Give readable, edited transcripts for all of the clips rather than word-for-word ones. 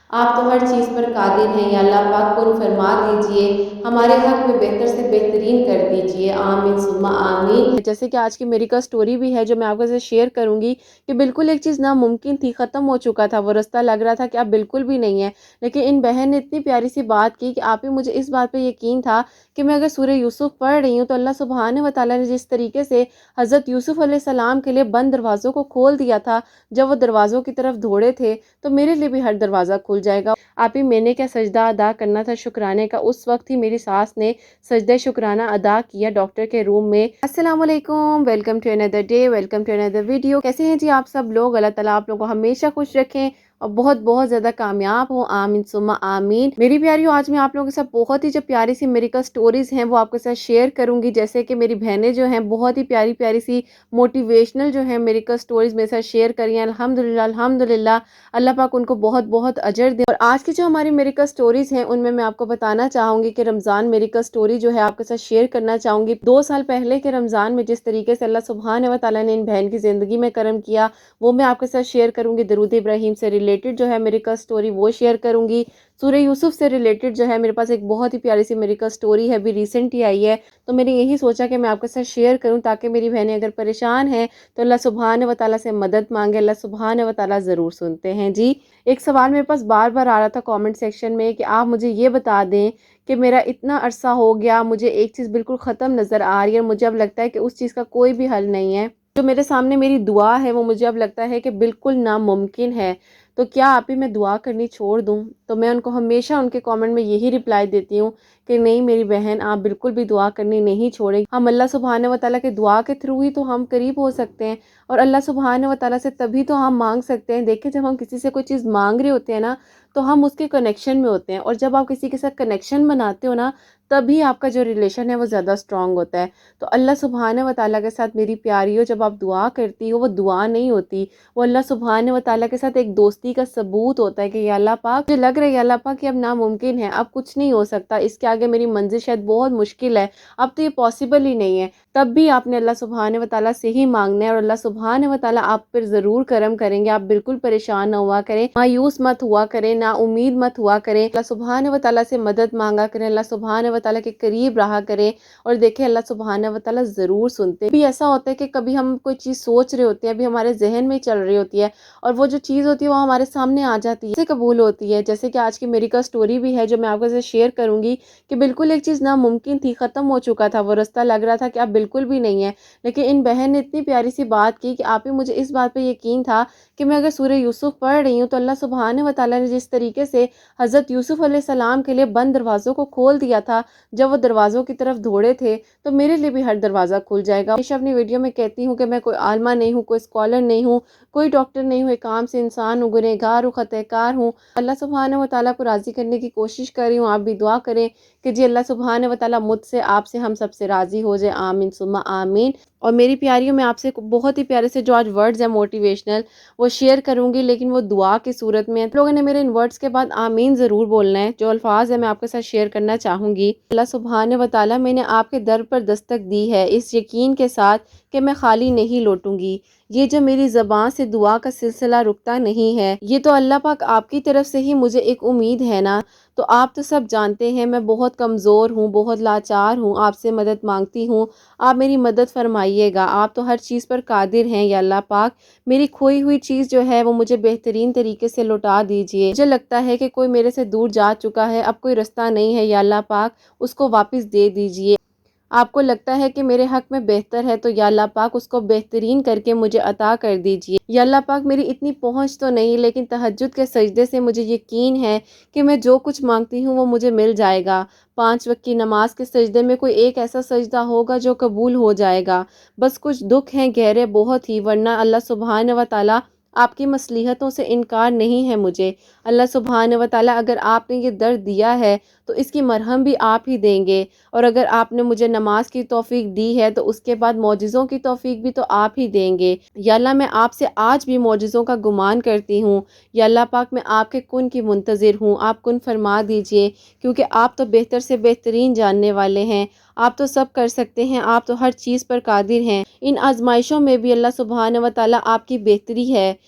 آپ تو ہر چیز پر قادر ہیں، یا اللہ پاک کن فرما دیجئے، ہمارے حق میں بہتر سے بہترین کر دیجئے، آمین ثم آمین۔ جیسے کہ آج کی میری کا سٹوری بھی ہے جو میں آپ کے ساتھ شیئر کروں گی کہ بالکل ایک چیز ناممکن تھی، ختم ہو چکا تھا وہ رستہ، لگ رہا تھا کہ اب بالکل بھی نہیں ہے، لیکن ان بہن نے اتنی پیاری سی بات کی کہ آپ ہی مجھے اس بات پہ یقین تھا کہ میں اگر سورہ یوسف پڑھ رہی ہوں تو اللہ سبحانہ و تعالیٰ نے جس طریقے سے حضرت یوسف علیہ السلام کے لیے بند دروازوں کو کھول دیا تھا، جب وہ دروازوں کی طرف دوڑے تھے تو میرے لیے بھی ہر دروازہ کھل جائے گا۔ آپ ہی میں نے کیا سجدہ ادا کرنا تھا شکرانے کا، اس وقت ہی میری ساس نے سجدہ شکرانہ ادا کیا ڈاکٹر کے روم میں۔ السلام علیکم، ویلکم ٹو اندر ڈے، ویلکم ٹو اندر ویڈیو۔ کیسے ہیں جی آپ سب لوگ؟ اللہ تعالیٰ آپ لوگوں کو ہمیشہ خوش رکھیں اور بہت بہت زیادہ کامیاب ہوں، آمین ثم آمین۔ میری پیاریوں، آج میں آپ لوگوں کے ساتھ بہت ہی جو پیاری سی میریکل سٹوریز ہیں وہ آپ کے ساتھ شیئر کروں گی، جیسے کہ میری بہنیں جو ہیں بہت ہی پیاری پیاری سی موٹیویشنل جو ہیں میریکل سٹوریز میرے ساتھ شیئر کری ہیں، الحمدللہ الحمدللہ، اللہ پاک ان کو بہت بہت اجر دے۔ اور آج کی جو ہماری میریکل سٹوریز ہیں ان میں آپ کو بتانا چاہوں گی کہ رمضان میریکل سٹوری جو ہے آپ کے ساتھ شیئر کرنا چاہوں گی۔ 2 سال پہلے کے رمضان میں جس طریقے سے اللہ سبحانہ و تعالیٰ نے ان بہن کی زندگی میں کرم کیا وہ میں آپ کے ساتھ شیئر کروں گی۔ درود ابراہیم سے ریلیٹڈ جو ہے میریکل سٹوری وہ شیئر کروں گی۔ سورہ یوسف سے ریلیٹڈ جو ہے میرے پاس ایک بہت ہی پیاری سی میریکل سٹوری ہے، ابھی ریسنٹ ہی آئی ہے، تو میں نے یہی سوچا کہ میں آپ کے ساتھ شیئر کروں تاکہ میری بہنیں اگر پریشان ہیں تو اللہ سبحانہ و تعالیٰ سے مدد مانگے، اللہ سبحانہ و تعالیٰ ضرور سنتے ہیں جی۔ ایک سوال میرے پاس بار بار آ رہا تھا کامنٹ سیکشن میں کہ آپ مجھے یہ بتا دیں کہ میرا اتنا عرصہ ہو گیا، مجھے ایک چیز بالکل ختم نظر آ رہی ہے، مجھے اب لگتا ہے کہ اس چیز کا کوئی بھی حل نہیں ہے، جو میرے سامنے میری دعا ہے وہ مجھے اب لگتا ہے کہ بالکل ناممکن ہے، تو کیا آپ ہی میں دعا کرنی چھوڑ دوں؟ تو میں ان کو ہمیشہ ان کے کامنٹ میں یہی رپلائی دیتی ہوں کہ نہیں میری بہن، آپ بالکل بھی دعا کرنی نہیں چھوڑیں۔ ہم اللہ سبحانہ و تعالیٰ کے دعا کے تھرو ہی تو ہم قریب ہو سکتے ہیں، اور اللہ سبحانہ و تعالیٰ سے تبھی تو ہم مانگ سکتے ہیں۔ دیکھیں جب ہم کسی سے کوئی چیز مانگ رہے ہوتے ہیں نا تو ہم اس کے کنیکشن میں ہوتے ہیں، اور جب آپ کسی کے ساتھ کنیکشن بناتے ہو نا تبھی آپ کا جو ریلیشن ہے وہ زیادہ اسٹرانگ ہوتا ہے۔ تو اللہ سبحانہ و تعالیٰ کے ساتھ میری پیاریوں، جب آپ دعا کرتی ہو وہ دعا نہیں ہوتی، وہ اللہ سبحانہ و تعالیٰ کے ساتھ ایک دوستی کا ثبوت ہوتا ہے کہ یا اللہ پاک، مجھے لگ رہا ہے یا اللہ پاک کہ اب ناممکن ہے، اب کچھ نہیں ہو سکتا، اس کے آگے میری منزل شاید بہت مشکل ہے، اب تو یہ پاسبل ہی نہیں ہے، تب بھی آپ نے اللہ سبحانہ و تعالیٰ سے ہی مانگنا ہے، اور اللہ سبحانہ و تعالیٰ آپ پر ضرور کرم کریں گے۔ آپ بالکل پریشان نہ ہوا کریں، مایوس مت ہوا کریں، نا امید مت ہوا کریں، اللہ سبحانہ و تعالیٰ سے مدد مانگا کریں، اللہ سبحانہ و تعالیٰ کے قریب رہا کریں، اور دیکھیں اللہ سبحانہ و تعالیٰ ضرور سنتے ہیں۔ بھی ایسا ہوتا ہے کہ کبھی ہم کوئی چیز سوچ رہے ہوتے ہیں، ابھی ہمارے ذہن میں چل رہی ہوتی ہے، اور وہ جو چیز ہوتی ہے وہ ہمارے سامنے آ جاتی ہے، اسے قبول ہوتی ہے، جیسے کہ آج کی میری کا سٹوری بھی ہے جو میں آپ کے ساتھ شیئر کروں گی کہ بالکل ایک چیز ناممکن تھی، ختم ہو چکا تھا وہ رستہ، لگ رہا تھا کہ اب بالکل بھی نہیں ہے، لیکن ان بہن نے اتنی پیاری سی بات کی کہ آپ ہی مجھے اس بات پہ یقین تھا کہ میں اگر سورہ یوسف پڑھ رہی ہوں تو اللہ سبحانہ و تعالیٰ نے جس طریقے سے حضرت یوسف علیہ السلام کے لیے بند دروازوں کو کھول دیا تھا، جب وہ دروازوں کی طرف دوڑے تھے تو میرے لیے بھی ہر دروازہ کھل جائے گا۔ ہمیشہ اپنی ویڈیو میں کہتی ہوں کہ میں کوئی عالمہ نہیں ہوں، کوئی اسکالر نہیں ہوں، کوئی ڈاکٹر نہیں ہوں، ایک عام سے انسان ہوں، گنہگار ہوں، خطا کار ہوں، اللہ سبحانہ و تعالیٰ کو راضی کرنے کی کوشش کر رہی ہوں۔ آپ بھی دعا کریں کہ جی اللہ سبحانہ و تعالیٰ مجھ سے، آپ سے، ہم سب سے راضی ہو جائے، آمین ثم آمین۔ اور میری پیاریوں، میں آپ سے بہت ہی پیارے سے جو آج ورڈز ہیں موٹیویشنل وہ شیئر کروں گی، لیکن وہ دعا کی صورت میں ہیں۔ لوگوں نے میرے ان ورڈز کے بعد آمین ضرور بولنا ہے۔ جو الفاظ ہیں میں آپ کے ساتھ شیئر کرنا چاہوں گی۔ اللہ سبحانہ و تعالیٰ، میں نے آپ کے در پر دستک دی ہے اس یقین کے ساتھ کہ میں خالی نہیں لوٹوں گی، یہ جو میری زبان سے دعا کا سلسلہ رکتا نہیں ہے، یہ تو اللہ پاک آپ کی طرف سے ہی مجھے ایک امید ہے نا۔ تو آپ تو سب جانتے ہیں میں بہت کمزور ہوں، بہت لاچار ہوں، آپ سے مدد مانگتی ہوں، آپ میری مدد فرمائیے گا، آپ تو ہر چیز پر قادر ہیں یا اللہ پاک، میری کھوئی ہوئی چیز جو ہے وہ مجھے بہترین طریقے سے لوٹا دیجئے۔ مجھے لگتا ہے کہ کوئی میرے سے دور جا چکا ہے، اب کوئی رستہ نہیں ہے یا اللہ پاک، اس کو واپس دے دیجئے۔ آپ کو لگتا ہے کہ میرے حق میں بہتر ہے تو یا اللہ پاک اس کو بہترین کر کے مجھے عطا کر دیجئے۔ یا اللہ پاک میری اتنی پہنچ تو نہیں، لیکن تہجد کے سجدے سے مجھے یقین ہے کہ میں جو کچھ مانگتی ہوں وہ مجھے مل جائے گا۔ 5 وقت کی نماز کے سجدے میں کوئی ایک ایسا سجدہ ہوگا جو قبول ہو جائے گا، بس کچھ دکھ ہیں گہرے بہت ہی، ورنہ اللہ سبحانہ و تعالیٰ آپ کی مصلحتوں سے انکار نہیں ہے مجھے۔ اللہ سبحانہ و تعالیٰ اگر آپ نے یہ درد دیا ہے تو اس کی مرہم بھی آپ ہی دیں گے، اور اگر آپ نے مجھے نماز کی توفیق دی ہے تو اس کے بعد معجزوں کی توفیق بھی تو آپ ہی دیں گے۔ یا اللہ میں آپ سے آج بھی معجزوں کا گمان کرتی ہوں، یا اللہ پاک میں آپ کے کن کی منتظر ہوں، آپ کن فرما دیجئے، کیونکہ آپ تو بہتر سے بہترین جاننے والے ہیں، آپ تو سب کر سکتے ہیں، آپ تو ہر چیز پر قادر ہیں۔ ان آزمائشوں میں بھی اللہ سبحانہ و تعالیٰ آپ کی بہتری ہے،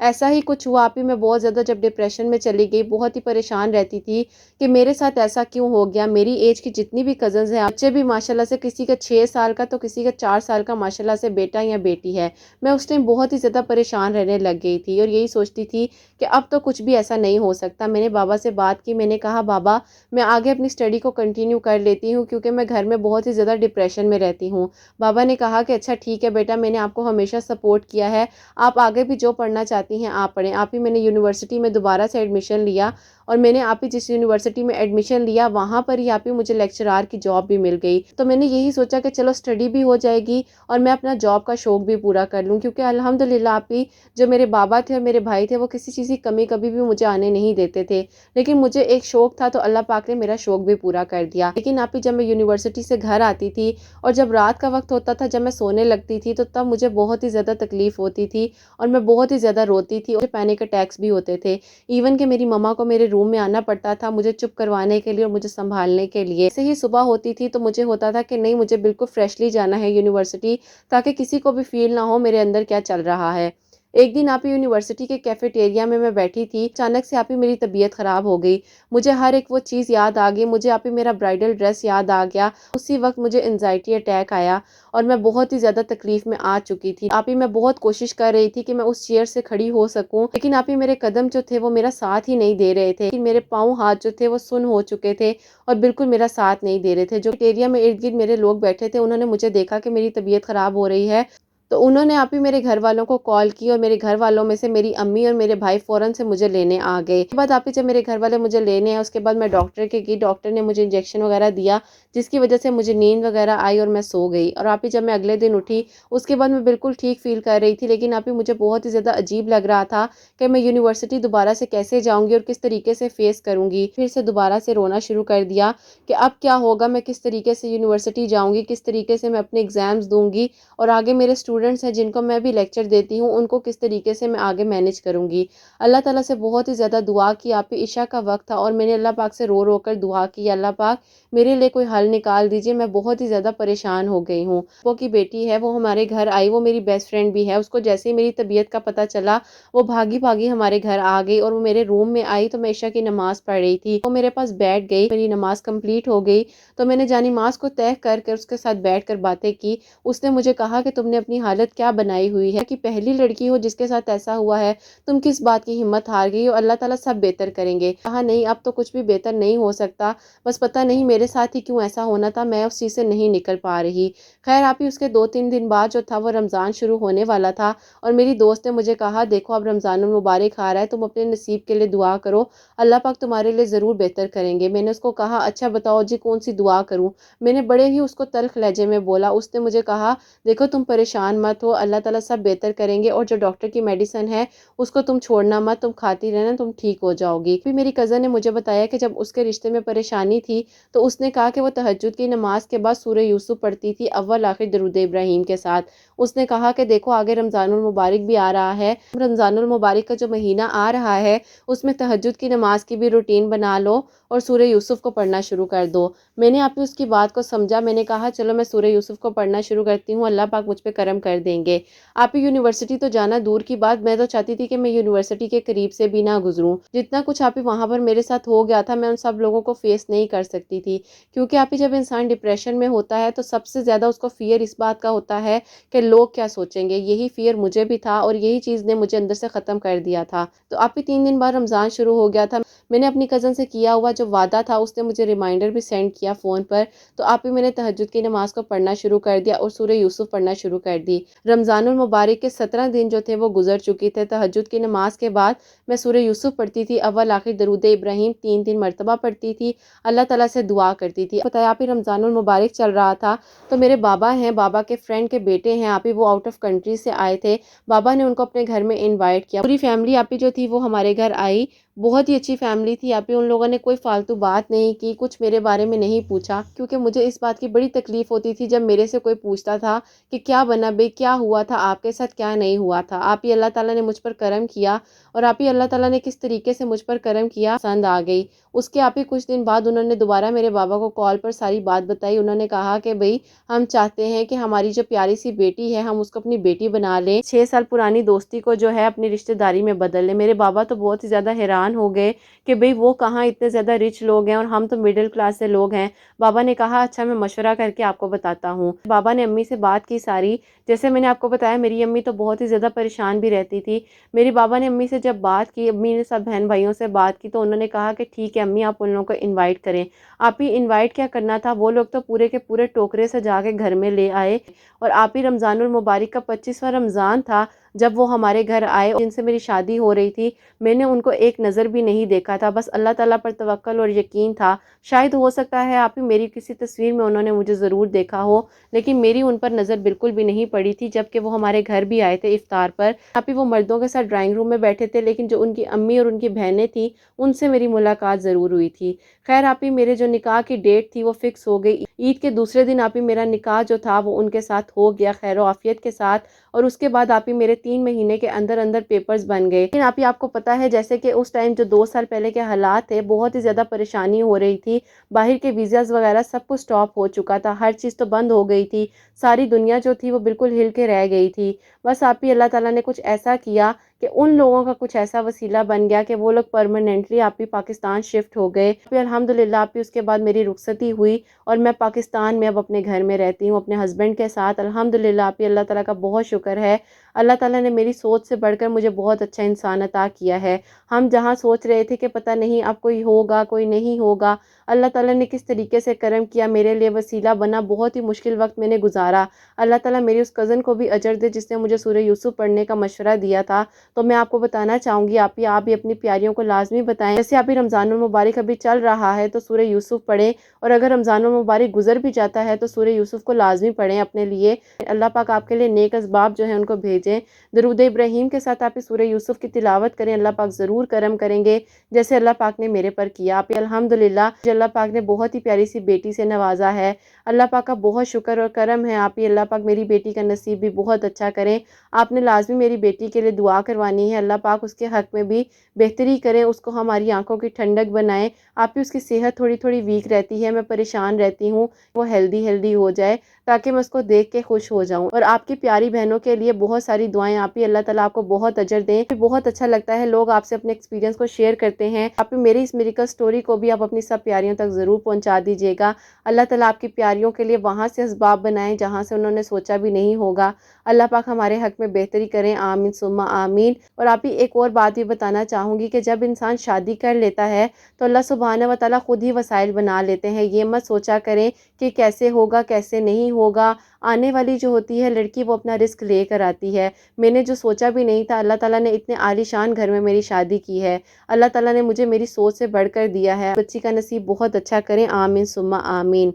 ایسا ہی کچھ ہوا آپ ہی، میں بہت زیادہ جب ڈپریشن میں چلی گئی، بہت ہی پریشان رہتی تھی کہ میرے ساتھ ایسا کیوں ہو گیا. میری ایج کی جتنی بھی کزنز ہیں، بچے بھی ماشاءاللہ سے کسی کا 6 سال کا تو کسی کا 4 سال کا ماشاءاللہ سے بیٹا یا بیٹی ہے. میں اس ٹائم بہت ہی زیادہ پریشان رہنے لگ گئی تھی اور یہی سوچتی تھی کہ اب تو کچھ بھی ایسا نہیں ہو سکتا. میں نے بابا سے بات کی، میں نے کہا بابا میں آگے اپنی اسٹڈی کو کنٹینیو کر لیتی ہوں کیونکہ میں گھر میں بہت ہی زیادہ ڈپریشن میں رہتی ہوں. بابا نے کہا کہ اچھا ٹھیک ہے بیٹا، میں نے آپ کو ہمیشہ سپورٹ کیا ہے، آپ آگے بھی جو پڑھنا چاہتی ہیں آپ پڑھیں. آپ ہی میں نے یونیورسٹی میں دوبارہ سے ایڈمیشن لیا اور میں نے آپ ہی جس یونیورسٹی میں ایڈمیشن لیا وہاں پر ہی آپ ہی مجھے لیکچرار کی جاب بھی مل گئی. تو میں نے یہی سوچا کہ چلو اسٹڈی بھی ہو جائے گی اور میں اپنا جاب کا شوق بھی پورا کر لوں، کیونکہ الحمدللہ آپ ہی جو میرے بابا تھے اور میرے بھائی تھے وہ کسی چیز کی کمی کبھی بھی مجھے آنے نہیں دیتے تھے، لیکن مجھے ایک شوق تھا تو اللہ پاک نے میرا شوق بھی پورا کر دیا. لیکن آپ ہی جب میں یونیورسٹی سے گھر آتی تھی اور جب رات کا وقت ہوتا تھا، جب میں سونے لگتی تھی تو تب مجھے بہت ہی زیادہ تکلیف ہوتی تھی اور میں بہت ہی زیادہ روتی تھی اور پینک اٹیکس بھی ہوتے تھے. ایون کہ میری مما کو میرے روم میں آنا پڑتا تھا مجھے چپ کروانے کے لیے اور مجھے سنبھالنے کے لیے. ایسے ہی صبح ہوتی تھی تو مجھے ہوتا تھا کہ نہیں، مجھے بالکل فریشلی جانا ہے یونیورسٹی تاکہ کسی کو بھی فیل نہ ہو میرے اندر کیا چل رہا ہے. ایک دن آپ ہی یونیورسٹی کے کیفیٹیریا میں بیٹھی تھی، اچانک سے آپ ہی میری طبیعت خراب ہو گئی. مجھے ہر ایک وہ چیز یاد آ گئی، مجھے آپ ہی میرا برائڈل ڈریس یاد آ گیا. اسی وقت مجھے انزائٹی اٹیک آیا اور میں بہت ہی زیادہ تکلیف میں آ چکی تھی. آپ ہی میں بہت کوشش کر رہی تھی کہ میں اس چیئر سے کھڑی ہو سکوں، لیکن آپ ہی میرے قدم جو تھے وہ میرا ساتھ ہی نہیں دے رہے تھے. میرے پاؤں ہاتھ جو تھے وہ سن ہو چکے تھے اور بالکل میرا ساتھ نہیں دے رہے تھے. جو ایریا میں ارد گرد میرے لوگ بیٹھے تھے انہوں نے مجھے دیکھا کہ میری طبیعت خراب ہو رہی ہے تو انہوں نے آپ ہی میرے گھر والوں کو کال کی اور میرے گھر والوں میں سے میری امی اور میرے بھائی فوراً سے مجھے لینے آ گئے. اس کے بعد آپ ہی جب میرے گھر والے مجھے لینے آئے اس کے بعد میں ڈاکٹر کے گئی، ڈاکٹر نے مجھے انجیکشن وغیرہ دیا جس کی وجہ سے مجھے نیند وغیرہ آئی اور میں سو گئی. اور آپ ہی جب میں اگلے دن اٹھی اس کے بعد میں بالکل ٹھیک فیل کر رہی تھی، لیکن آپ ہی مجھے بہت ہی زیادہ عجیب لگ رہا تھا کہ میں یونیورسٹی دوبارہ سے کیسے جاؤں گی اور کس طریقے سے فیس کروں گی. پھر سے دوبارہ سے رونا شروع کر دیا کہ اب کیا ہوگا، میں کس طریقے سے یونیورسٹی جاؤں گی، کس طریقے سے میں اپنے ایگزامز دوں گی اور آگے میرے اسٹوڈنٹس ہیں جن کو میں بھی لیکچر دیتی ہوں ان کو کس طریقے سے میں آگے مینیج کروں گی. اللہ تعالیٰ سے بہت ہی زیادہ دعا کی. آپ ہی عشاء کا وقت تھا اور میں نے اللہ پاک سے رو رو کر دعا کی، اللہ پاک میرے لیے کوئی حل نکال دیجیے، میں بہت ہی زیادہ پریشان ہو گئی ہوں. وہ کی بیٹی ہے وہ ہمارے گھر آئی، وہ میری بیسٹ فرینڈ بھی ہے. اس کو جیسے ہی میری طبیعت کا پتہ چلا وہ بھاگی بھاگی ہمارے گھر آ گئی اور وہ میرے روم میں آئی تو میں عشاء کی نماز پڑھ رہی تھی. وہ میرے پاس بیٹھ گئی، میری نماز کمپلیٹ ہو گئی تو میں نے جانماز کو طے کر کے اس کے ساتھ بیٹھ کر باتیں کی. اس نے مجھے کہا کہ تم نے اپنی حالت کیا بنائی ہوئی ہے کہ پہلی لڑکی ہو جس کے ساتھ ایسا ہوا ہے، تم کس بات کی ہمت ہار گئی ہو، اللہ تعالیٰ سب بہتر کریں گے. کہا نہیں اب تو کچھ بھی بہتر نہیں ہو سکتا، بس پتہ نہیں میرے ساتھ ہی کیوں ایسا ہونا تھا، میں اس چیز سے نہیں نکل پا رہی. خیر آپ ہی اس کے 2-3 دن بعد جو تھا وہ رمضان شروع ہونے والا تھا اور میری دوست نے مجھے کہا دیکھو اب رمضان المبارک آ رہا ہے، تم اپنے نصیب کے لیے دعا کرو، اللہ پاک تمہارے لیے ضرور بہتر کریں گے. میں نے اس کو کہا اچھا بتاؤ جی کون سی دعا کروں. میں نے بڑے ہی اس کو تلخ لہجے میں بولا. اس نے مجھے کہا دیکھو تم پریشان مت ہو، اللہ تعالیٰ سب بہتر کریں گے اور جو ڈاکٹر کی میڈیسن ہے اس کو تم چھوڑنا مت، تم کھاتی رہنا، تم ٹھیک ہو جاؤ گی. پھر میری کزن نے مجھے بتایا کہ جب اس کے رشتے میں پریشانی تھی تو اس نے کہا کہ وہ تہجد کی نماز کے بعد سورہ یوسف پڑھتی تھی اول آخر درود ابراہیم کے ساتھ. اس نے کہا کہ دیکھو آگے رمضان المبارک بھی آ رہا ہے، رمضان المبارک کا جو مہینہ آ رہا ہے اس میں تہجد کی نماز کی بھی روٹین بنا لو اور سورہ یوسف کو پڑھنا شروع کر دو. میں نے آپ اس کی بات کو سمجھا، میں نے کہا چلو میں سورہ یوسف کو پڑھنا شروع کرتی ہوں، اللہ پاک مجھ پہ کرم کر دیں گے. آپ یونیورسٹی تو جانا دور کی بات، میں تو چاہتی تھی کہ میں یونیورسٹی کے قریب سے بھی نہ گزروں. جتنا کچھ آپ وہاں پر میرے ساتھ ہو گیا تھا میں ان سب لوگوں کو فیس نہیں کر سکتی تھی، کیونکہ آپ جب انسان ڈپریشن میں ہوتا ہے تو سب سے زیادہ اس کو فیئر اس بات کا ہوتا ہے کہ لوگ کیا سوچیں گے. یہی فیئر مجھے بھی تھا اور یہی چیز نے مجھے اندر سے ختم کر دیا تھا. تو آپ 3 دن بعد رمضان شروع ہو گیا تھا. میں نے اپنی کزن سے کیا ہوا جو وعدہ تھا اس نے مجھے ریمائنڈر بھی سینڈ کیا فون پر، تو آپ میں نے تہجد کی نماز کو پڑھنا شروع کر دیا اور سورہ یوسف پڑھنا شروع کر دی. رمضان المبارک کے 17 دن جو تھے وہ گزر چکے تھے. تہجد کی نماز کے بعد میں سورہ یوسف پڑھتی تھی اول آخر درود ابراہیم 3 مرتبہ پڑھتی تھی، اللہ تعالیٰ سے دعا کرتی تھی. پتہ ہے آپ رمضان المبارک چل رہا تھا تو میرے بابا ہیں، بابا کے فرینڈ کے بیٹے ہیں آپ وہ آؤٹ آف کنٹری سے آئے تھے. بابا نے ان کو اپنے گھر میں انوائٹ کیا، پوری فیملی آپ جو تھی وہ ہمارے گھر آئی. بہت ہی اچھی فیملی تھی آپ ہی، ان لوگوں نے کوئی فالتو بات نہیں کی، کچھ میرے بارے میں نہیں پوچھا، کیونکہ مجھے اس بات کی بڑی تکلیف ہوتی تھی جب میرے سے کوئی پوچھتا تھا کہ کیا بنا بے، کیا ہوا تھا آپ کے ساتھ، کیا نہیں ہوا تھا۔ آپ ہی اللہ تعالیٰ نے مجھ پر کرم کیا، اور آپ ہی اللہ تعالیٰ نے کس طریقے سے مجھ پر کرم کیا، پسند آ گئی۔ اس کے آپ ہی کچھ دن بعد انہوں نے دوبارہ میرے بابا کو کال پر ساری بات بتائی۔ انہوں نے کہا کہ بھئی ہم چاہتے ہیں کہ ہماری جو پیاری سی بیٹی ہے ہم اس کو اپنی بیٹی بنا لیں، 6 سال پرانی دوستی کو جو ہے اپنی رشتہ داری میں بدل لیں۔ میرے بابا تو بہت ہی زیادہ حیران ہو گئے کہ بھئی وہ کہاں اتنے زیادہ رچ لوگ ہیں اور ہم تو مڈل کلاس سے لوگ ہیں۔ بابا نے کہا اچھا میں مشورہ کر کے آپ کو بتاتا ہوں۔ بابا نے امی سے بات کی ساری، جیسے میں نے آپ کو بتایا میری امی تو بہت ہی زیادہ پریشان بھی رہتی تھی۔ میری بابا نے امی سے جب بات کی، امی نے سب بہن بھائیوں سے بات کی، تو انہوں نے کہا کہ ٹھیک ہے امی آپ ان لوگوں کو انوائٹ کریں۔ آپ ہی انوائٹ کیا کرنا تھا، وہ لوگ تو پورے کے پورے ٹوکرے سجا کے گھر میں لے آئے، اور آپ ہی رمضان المبارک کا 25واں رمضان تھا جب وہ ہمارے گھر آئے، جن سے میری شادی ہو رہی تھی۔ میں نے ان کو ایک نظر بھی نہیں دیکھا تھا، بس اللہ تعالیٰ پر توکل اور یقین تھا۔ شاید ہو سکتا ہے آپ ہی میری کسی تصویر میں انہوں نے مجھے ضرور دیکھا ہو، لیکن میری ان پر نظر بالکل بھی نہیں پڑی تھی، جبکہ وہ ہمارے گھر بھی آئے تھے افطار پر۔ آپ ہی وہ مردوں کے ساتھ ڈرائنگ روم میں بیٹھے تھے، لیکن جو ان کی امی اور ان کی بہنیں تھیں ان سے میری ملاقات ضرور ہوئی تھی۔ خیر آپ ہی میرے جو نکاح کی ڈیٹ تھی وہ فکس ہو گئی، عید کے دوسرے دن آپ ہی میرا نکاح جو تھا وہ ان کے ساتھ ہو گیا خیر و عافیت کے ساتھ، اور اس کے بعد آپ ہی میرے 3 مہینے کے اندر اندر پیپرز بن گئے۔ لیکن آپ ہی آپ کو پتہ ہے جیسے کہ اس ٹائم جو 2 سال پہلے کے حالات تھے، بہت ہی زیادہ پریشانی ہو رہی تھی، باہر کے ویزاز وغیرہ سب کچھ سٹاپ ہو چکا تھا، ہر چیز تو بند ہو گئی تھی، ساری دنیا جو تھی وہ بالکل ہل کے رہ گئی تھی۔ بس آپ ہی اللہ تعالیٰ نے کچھ ایسا کیا کہ ان لوگوں کا کچھ ایسا وسیلہ بن گیا کہ وہ لوگ پرماننٹلی آپ ہی پاکستان شفٹ ہو گئے۔ پھر الحمدللہ آپ ہی اس کے بعد میری رخصتی ہوئی اور میں پاکستان میں اب اپنے گھر میں رہتی ہوں اپنے ہسبینڈ کے ساتھ۔ الحمدللہ آپ ہی اللہ تعالیٰ کا بہت شکر ہے، اللہ تعالیٰ نے میری سوچ سے بڑھ کر مجھے بہت اچھا انسان عطا کیا ہے۔ ہم جہاں سوچ رہے تھے کہ پتہ نہیں اب کوئی ہوگا کوئی نہیں ہوگا، اللہ تعالیٰ نے کس طریقے سے کرم کیا، میرے لیے وسیلہ بنا، بہت ہی مشکل وقت میں نے گزارا۔ اللہ تعالیٰ میری اس کزن کو بھی اجر دے جس نے مجھے سورہ یوسف پڑھنے کا مشورہ دیا تھا۔ تو میں آپ کو بتانا چاہوں گی آپ بھی اپنی پیاریوں کو لازمی بتائیں، جیسے آپ رمضان المبارک ابھی چل رہا ہے تو سورہ یوسف پڑھیں، اور اگر رمضان المبارک گزر بھی جاتا ہے تو سورہ یوسف کو لازمی پڑھیں اپنے لیے۔ اللہ پاک آپ کے لیے نیک اسباب جو ہیں ان کو بھیجیں۔ درود ابراہیم کے ساتھ آپ سورہ یوسف کی تلاوت کریں، اللہ پاک ضرور کرم کریں گے جیسے اللہ پاک نے میرے پر کیا۔ آپ الحمدللہ اللہ پاک نے بہت ہی پیاری سی بیٹی سے نوازا ہے، اللہ پاک کا بہت شکر اور کرم ہے۔ آپ ہی اللہ پاک میری بیٹی کا نصیب بھی بہت اچھا کریں۔ آپ نے لازمی میری بیٹی کے لیے دعا کروانی ہے، اللہ پاک اس کے حق میں بھی بہتری کریں، اس کو ہماری آنکھوں کی ٹھنڈک بنائیں۔ آپ ہی اس کی صحت تھوڑی تھوڑی ویک رہتی ہے، میں پریشان رہتی ہوں، وہ ہیلدی ہو جائے تاکہ میں اس کو دیکھ کے خوش ہو جاؤں۔ اور آپ کی پیاری بہنوں کے لیے بہت ساری دعائیں، آپ ہی اللہ تعالیٰ آپ کو بہت اجر دیں۔ بہت اچھا لگتا ہے لوگ آپ سے اپنے ایکسپیرینس کو شیئر کرتے ہیں، آپ میری اس میریکل سٹوری کو بھی آپ اپنی سب پیاریوں تک ضرور پہنچا دیجیے گا۔ اللہ تعالیٰ آپ کی پیاریوں کے لیے وہاں سے اسباب بنائیں جہاں سے انہوں نے سوچا بھی نہیں ہوگا۔ اللہ پاک ہمارے حق میں بہتری کریں، آمین ثم آمین۔ اور آپ ہی ایک اور بات بھی بتانا چاہوں گی کہ جب انسان شادی کر لیتا ہے تو اللہ سبحانہ و تعالیٰ خود ہی وسائل بنا لیتے ہیں، یہ مت سوچا کریں کہ کیسے ہوگا کیسے نہیں ہوگا۔ آنے والی جو ہوتی ہے لڑکی وہ اپنا رزق لے کر آتی ہے، میں نے جو سوچا بھی نہیں تھا، اللہ تعالیٰ نے اتنے عالی شان گھر میں میری شادی کی ہے، اللہ تعالیٰ نے مجھے میری سوچ سے بڑھ کر دیا ہے، بچی کا نصیب بہت اچھا کریں، آمین ثم آمین۔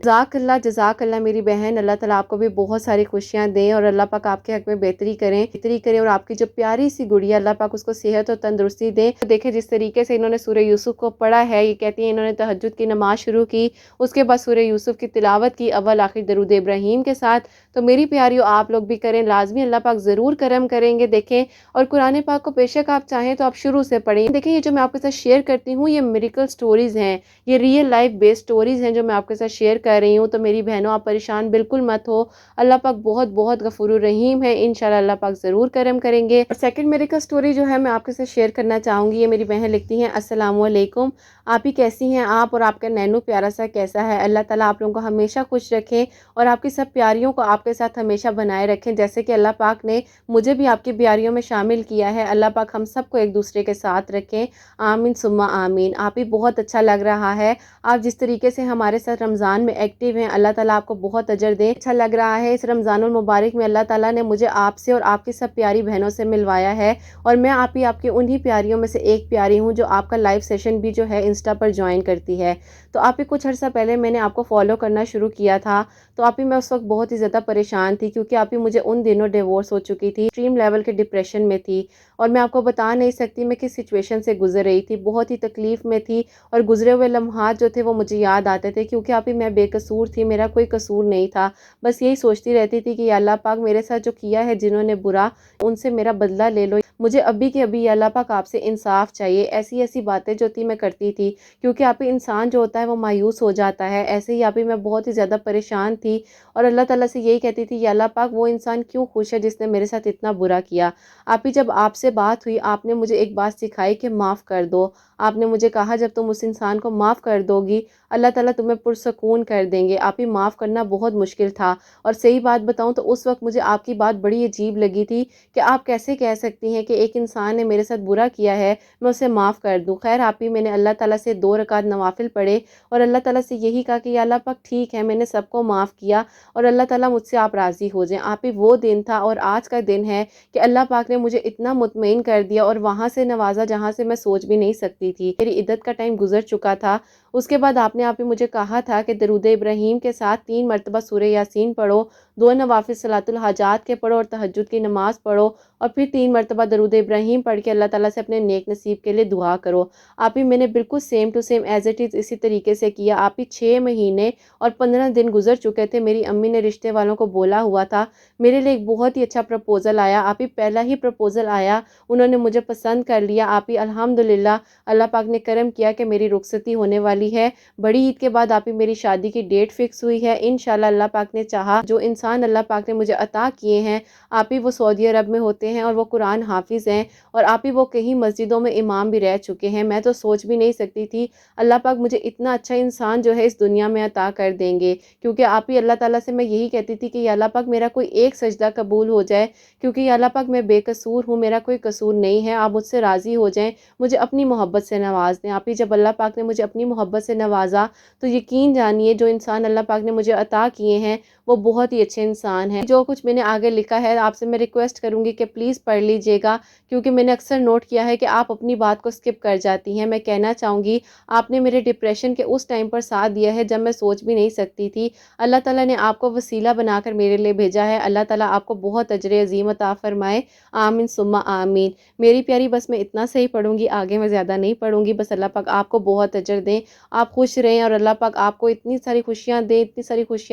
جزاک اللہ میری بہن، اللہ تعالیٰ آپ کو بھی بہت ساری خوشیاں دیں اور اللہ پاک آپ کے حق میں بہتری کریں اور آپ کی جو پیاری سی گڑیا اللہ پاک اس کو صحت اور تندرستی دیں۔ دیکھیں جس طریقے سے انہوں نے سورہ یوسف کو پڑھا ہے، یہ کہتی ہیں انہوں نے تہجد کی نماز شروع کی، اس کے بعد سورہ یوسف کی تلاوت کی اول آخر درود ابراہیم کے ساتھ۔ تو میری پیاریوں آپ لوگ بھی کریں لازمی، اللہ پاک ضرور کرم کریں گے۔ دیکھیں اور قرآن پاک کو بے شک آپ چاہیں تو آپ شروع سے پڑھیں۔ دیکھیں یہ جو میں آپ کے ساتھ شیئر کرتی ہوں یہ میریکل سٹوریز ہیں، یہ ریئل لائف بیس سٹوریز ہیں جو میں آپ کے ساتھ شیئر کر رہی ہوں۔ تو میری بہنوں آپ پریشان بالکل مت ہو، اللہ پاک بہت بہت غفور الرحیم ہے، انشاءاللہ اللہ پاک ضرور کرم کریں گے۔ اور سیکنڈ میریکل سٹوری جو ہے میں آپ کے ساتھ شیئر کرنا چاہوں گی، یہ میری بہن لکھتی ہیں السلام علیکم، آپ ہی کیسی ہیں آپ اور آپ کا نینو پیارا سا کیسا ہے؟ اللہ تعالیٰ آپ لوگوں کو ہمیشہ خوش رکھیں اور آپ کی سب پیاریوں کو آپ کے ساتھ ہمیشہ بنائے رکھیں، جیسے کہ اللہ پاک نے مجھے بھی آپ کی پیاریوں میں شامل کیا ہے۔ اللہ پاک ہم سب کو ایک دوسرے کے ساتھ رکھیں، آمین ثم آمین۔ آپ ہی بہت اچھا لگ رہا ہے، آپ جس طریقے سے ہمارے ساتھ رمضان میں ایکٹیو ہیں، اللہ تعالیٰ آپ کو بہت اجر دیں۔ اچھا لگ رہا ہے اس رمضان المبارک میں اللہ تعالیٰ نے مجھے آپ سے اور آپ کی سب پیاری بہنوں سے ملوایا ہے، اور میں آپ کی انہی پیاریوں میں سے ایک پیاری ہوں جو آپ کا لائیو سیشن بھی جو ہے انسٹا پر جوائن کرتی ہے۔ تو آپ ہی کچھ عرصہ پہلے میں نے آپ کو فالو کرنا شروع کیا تھا، تو آپ ہی میں اس وقت بہت ہی زیادہ پریشان تھی، کیونکہ آپ ہی مجھے ان دنوں ڈیورس ہو چکی تھی، ایکسٹریم لیول کے ڈپریشن میں تھی، اور میں آپ کو بتا نہیں سکتی میں کس سچویشن سے گزر رہی تھی، بہت ہی تکلیف میں تھی، اور گزرے ہوئے لمحات جو تھے وہ مجھے یاد آتے تھے، کیونکہ آپ ہی میں بے قصور تھی، میرا کوئی قصور نہیں تھا، بس یہی سوچتی رہتی تھی کہ یا اللہ پاک میرے ساتھ جو کیا ہے جنہوں نے برا، ان سے میرا بدلہ لے لو، مجھے ابھی کے ابھی یا اللہ پاک آپ سے انصاف چاہیے، ایسی ایسی باتیں جو تھی میں کرتی تھی، کیونکہ آپ ہی انسان جو ہوتا ہے وہ مایوس ہو جاتا ہے، ایسے ہی آپ ہی میں بہت ہی زیادہ پریشان تھی، اور اللہ تعالیٰ سے یہی کہتی تھی یا اللہ پاک وہ انسان کیوں خوش ہے جس نے میرے ساتھ اتنا برا کیا۔ آپ ہی جب آپ سے بات ہوئی، آپ نے مجھے ایک بات سکھائی کہ معاف کر دو، آپ نے مجھے کہا جب تم اس انسان کو معاف کر دو گی اللہ تعالیٰ تمہیں پرسکون کر دیں گے۔ آپ ہی معاف کرنا بہت مشکل تھا، اور صحیح بات بتاؤں تو اس وقت مجھے آپ کی بات بڑی عجیب لگی تھی کہ آپ کیسے کہہ سکتی ہیں کہ ایک انسان نے میرے ساتھ برا کیا ہے میں اسے معاف کر دوں۔ خیر آپ ہی میں نے اللہ تعالیٰ سے 2 رکعت نوافل پڑھے، اور اللہ تعالیٰ سے یہی کہا کہ یا اللہ پاک ٹھیک ہے میں نے سب کو معاف کیا، اور اللہ تعالیٰ مجھ سے آپ راضی ہو جائیں۔ آپ ہی وہ دن تھا اور آج کا دن ہے کہ اللہ پاک نے مجھے اتنا مطمئن کر دیا، اور وہاں سے نوازا جہاں سے میں سوچ بھی نہیں سکتی تھی۔ میری عدت کا ٹائم گزر چکا تھا، اس کے بعد آپ نے مجھے کہا تھا کہ درود ابراہیم کے ساتھ 3 مرتبہ سورہ یاسین پڑھو، 2 نوافل صلاۃ الحاجات کے پڑھو اور تہجد کی نماز پڑھو، اور پھر 3 مرتبہ درود ابراہیم پڑھ کے اللہ تعالیٰ سے اپنے نیک نصیب کے لیے دعا کرو۔ آپ ہی میں نے بالکل same to same as it is اسی طریقے سے کیا۔ آپ ہی 6 مہینے اور 15 دن گزر چکے تھے، میری امی نے رشتے والوں کو بولا ہوا تھا، میرے لیے ایک بہت ہی اچھا پرپوزل آیا، آپ ہی پہلا ہی پرپوزل آیا، انہوں نے مجھے پسند کر لیا۔ آپ ہی الحمدللہ اللہ پاک نے کرم کیا کہ میری رخصتی ہونے والی ہے، بڑی عید کے بعد آپ ہی میری شادی کی ڈیٹ فکس ہوئی ہے، انشاءاللہ اللہ پاک نے چاہا۔ جو انسان اللہ پاک نے مجھے عطا کیے ہیں، آپ ہی وہ سعودی عرب میں ہوتے ہیں اور وہ قرآن حافظ ہیں، اور آپ ہی وہ کئی مسجدوں میں امام بھی رہ چکے ہیں، میں تو سوچ بھی نہیں سکتی تھی اللہ پاک مجھے اتنا اچھا انسان جو ہے اس دنیا میں عطا کر دیں گے، کیونکہ آپ ہی اللہ تعالیٰ سے میں یہی کہتی تھی کہ یا اللہ پاک میرا کوئی ایک سجدہ قبول ہو جائے، کیونکہ یا اللہ پاک میں بے قصور ہوں، میرا کوئی قصور نہیں ہے، آپ مجھ سے راضی ہو جائیں، مجھے اپنی محبت سے نواز دیں۔ آپ ہی جب اللہ پاک نے مجھے اپنی محبت سے نوازا تو یقین جانیے جو انسان اللہ پاک نے مجھے عطا کیے ہیں وہ بہت ہی اچھے انسان ہیں۔ جو کچھ میں نے آگے لکھا ہے آپ سے میں ریکویسٹ کروں گی کہ پلیز پڑھ لیجئے گا، کیونکہ میں نے اکثر نوٹ کیا ہے کہ آپ اپنی بات کو سکپ کر جاتی ہیں۔ میں کہنا چاہوں گی آپ نے میرے ڈپریشن کے اس ٹائم پر ساتھ دیا ہے جب میں سوچ بھی نہیں سکتی تھی، اللہ تعالیٰ نے آپ کو وسیلہ بنا کر میرے لیے بھیجا ہے، اللہ تعالیٰ آپ کو بہت اجر عظیم عطا فرمائے، آمین ثم آمین۔ میری پیاری بس میں اتنا صحیح پڑھوں گی، آگے میں زیادہ نہیں پڑھوں گی، بس اللہ پاک آپ کو بہت اجر دیں، آپ خوش رہیں، اور اللہ پاک آپ کو اتنی ساری خوشیاں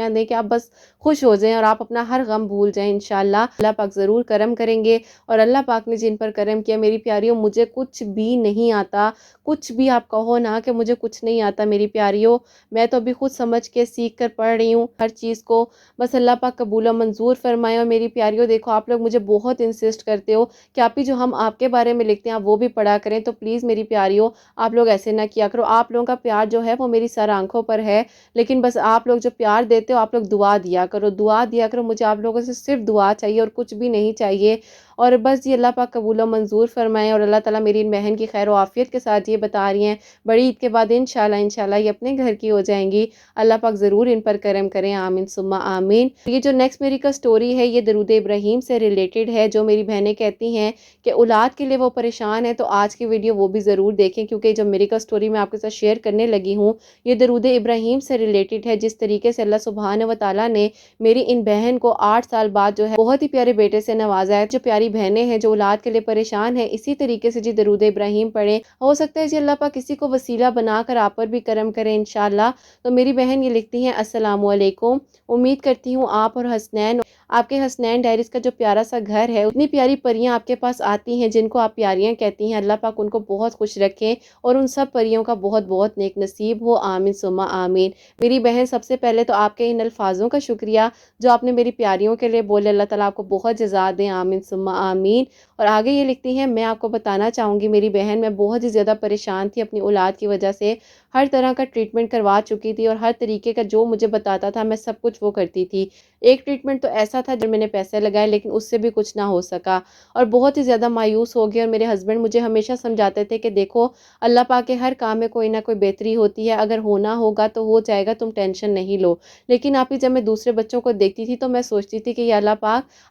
دیں کہ آپ بس خوش ہو جائیں اور آپ اپنا ہر غم بھول جائیں انشاءاللہ۔ اللہ پاک ضرور کرم کریں گے، اور اللہ پاک نے جن پر کرم کیا میری پیاریوں، مجھے کچھ بھی نہیں آتا، کچھ بھی آپ کہو نا کہ مجھے کچھ نہیں آتا میری پیاریوں، میں تو ابھی خود سمجھ کے سیکھ کر پڑھ رہی ہوں ہر چیز کو، بس اللہ پاک قبول و منظور فرمائے۔ اور میری پیاریوں دیکھو آپ لوگ مجھے بہت انسسٹ کرتے ہو کہ آپ ہی جو ہم آپ کے بارے میں لکھتے ہیں آپ وہ بھی پڑھا کریں، تو پلیز میری پیاریوں آپ لوگ ایسے نہ کیا کرو، آپ لوگوں کا پیار جو ہے وہ میری سر آنکھوں پر ہے، لیکن بس آپ لوگ جو پیار دیتے ہو آپ لوگ دعا دیا کرو، مجھے آپ لوگوں سے صرف دعا چاہیے اور کچھ بھی نہیں چاہیے، اور بس یہ اللہ پاک قبول و منظور فرمائے۔ اور اللہ تعالیٰ میری ان بہن کی خیر و عافیت کے ساتھ یہ بتا رہی ہیں بڑی عید کے بعد انشاءاللہ یہ اپنے گھر کی ہو جائیں گی، اللہ پاک ضرور ان پر کرم کریں، آمین ثم آمین۔ یہ جو نیکسٹ میری کا سٹوری ہے یہ درود ابراہیم سے ریلیٹڈ ہے، جو میری بہنیں کہتی ہیں کہ اولاد کے لیے وہ پریشان ہے، تو آج کی ویڈیو وہ بھی ضرور دیکھیں، کیونکہ جو میری کا سٹوری میں آپ کے ساتھ شیئر کرنے لگی ہوں یہ درود ابراہیم سے ریلیٹڈ ہے، جس طریقے سے اللہ سبحانہ و تعالیٰ نے میری ان بہن کو 8 سال بعد جو ہے بہت ہی پیارے بیٹے سے نوازا ہے۔ جو پیاری بہنیں ہیں جو اولاد کے لیے پریشان ہیں اسی طریقے سے جی درود ابراہیم پڑھیں، ہو سکتا ہے جی اللہ پاک کسی کو وسیلہ بنا کر آپ پر بھی کرم کرے انشاءاللہ۔ تو میری بہن یہ لکھتی ہیں السلام علیکم، امید کرتی ہوں آپ اور حسنین، آپ کے حسنین ڈائریز کا جو پیارا سا گھر ہے، اتنی پیاری پریاں آپ کے پاس آتی ہیں جن کو آپ پیاریاں کہتی ہیں، اللہ پاک ان کو بہت خوش رکھیں اور ان سب پریوں کا بہت بہت نیک نصیب ہو، آمین ثم آمین۔ میری بہن سب سے پہلے تو آپ کے ان الفاظوں کا شکریہ جو آپ نے میری پیاریوں کے لیے بولے، اللہ تعالیٰ آپ کو بہت جزا دیں، آمین ثم آمین۔ اور آگے یہ لکھتی ہیں میں آپ کو بتانا چاہوں گی میری بہن میں بہت ہی زیادہ پریشان تھی اپنی اولاد کی وجہ سے، ہر طرح کا ٹریٹمنٹ کروا چکی تھی اور ہر طریقے کا جو مجھے بتاتا تھا میں سب کچھ وہ کرتی تھی۔ ایک ٹریٹمنٹ تو ایسا تھا جب میں نے پیسے لگائے لیکن اس سے بھی کچھ نہ ہو سکا اور بہت ہی زیادہ مایوس ہو گئی، اور میرے ہسبینڈ مجھے ہمیشہ سمجھاتے تھے کہ دیکھو اللہ پاک کے ہر کام میں کوئی نہ کوئی بہتری ہوتی ہے، اگر ہونا ہوگا تو ہو جائے گا، تم ٹینشن نہیں لو۔ لیکن آپ ہی جب میں دوسرے بچوں کو دیکھتی تھی تو میں سوچتی تھی کہ یا اللہ پاک